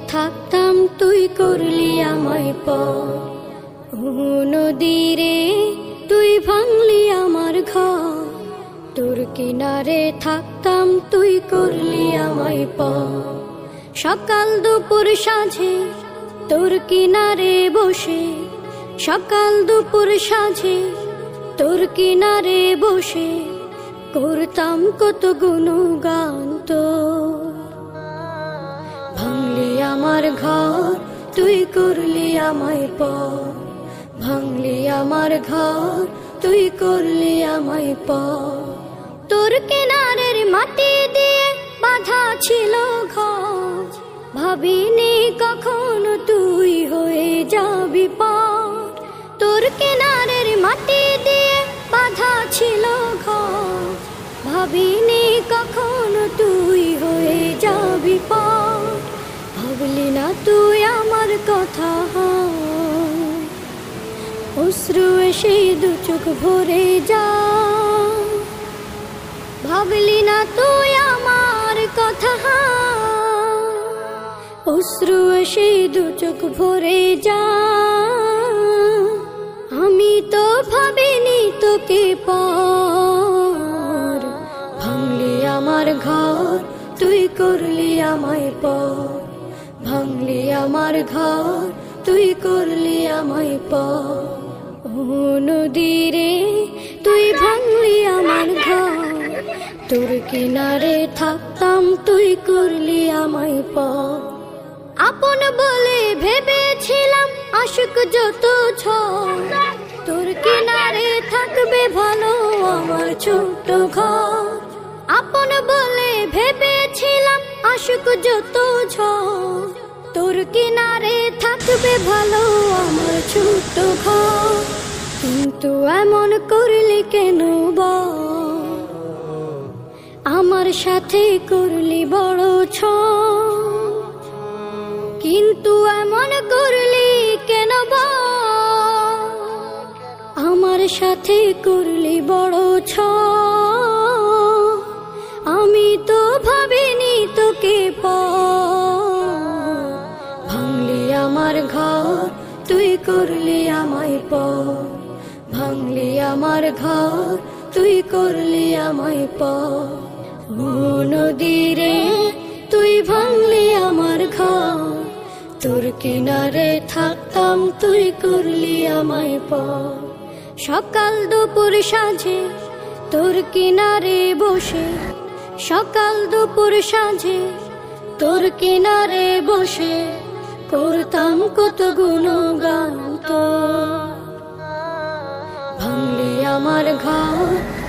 থাকতাম তুই করলি আমায় পর। ও নদী রে তুই ভাঙলি আমার ঘর, তোর কিনারে থাকতাম তুই করলি আমায় পর। সকাল দুপুর সাঁঝে তোর কিনারে বসে, সকাল দুপুর সাঁঝে তোর কিনারে বসে করতাম কত গুণগান তোর। ভাঙলি আমার ঘর তুই করলি আমায় পর, ভাঙলি আমার ঘর তুই করলি আমায় পর। তোর কিনারের মাটি দিয়ে বাঁধা ছিল ঘর, ভাবিনি কখনো তুই হয়ে যাবি পার। তোর কিনারের মাটি দিয়ে বাঁধা ছিল ঘর, ভাবিনি কখনো তুই হয়ে যাবি পার। ভাবলি না তুই আমার কথা, অশ্রু এসে দু চোখ ভরে যা। ভাবলি না তুই আমার কথা, অশ্রু এসে দু চোখ ভরে যা। আমি তো ভাবিনি তোকে পার, ভাঙলি আমার ঘর তুই করলি আমায় পর, ভাঙলি আমার ঘর তুই করলি আমায় পর। ও নদী রে তুই ভাঙলি আমার ঘর, তোর কিনারে থাকতাম তুই করলি আমায় পর। আপন বলে ভেবেছিলাম আশুক যত ঝড়, তোর কিনারে থাকবে ভালো আমার ছোট্ট ঘর। আপন বলে ভেবেছিলাম আশুক যত ঝড়, তোর কিনারে থাকবে ভালো আমার ছোট্ট ঘর। কিন্তু এমন করলি কেন বল, আমার সাথে করলি বড় ছল। কিন্তু এমন করলি কেন বল, আমার সাথে করলি বড় ছল। আমি তো ভাবিনি তোকে পর, ভাঙলি আমার ঘর তুই করলি আমায় পর, ভাঙলি আমার ঘর তুই করলি আমায় পর। ও নদী রে তুই ভাঙলি আমার ঘর, তোর কিনারে থাকতাম তুই করলি আমায় পর। সকাল দুপুর সাঁঝে তোর কিনারে বসে, সকাল দুপুর সাঁঝে তোর কিনারে বসে করতাম কত গুণগান তোর। ভাঙলি আমার ঘর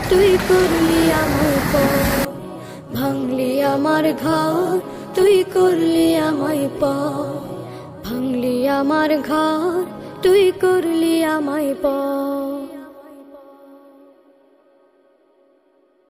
তুই করলি আমায় পর, ভাঙলি আমার ঘর তুই করলি আমায় পর, ভাঙলি আমার ঘর তুই করলি আমায় পর।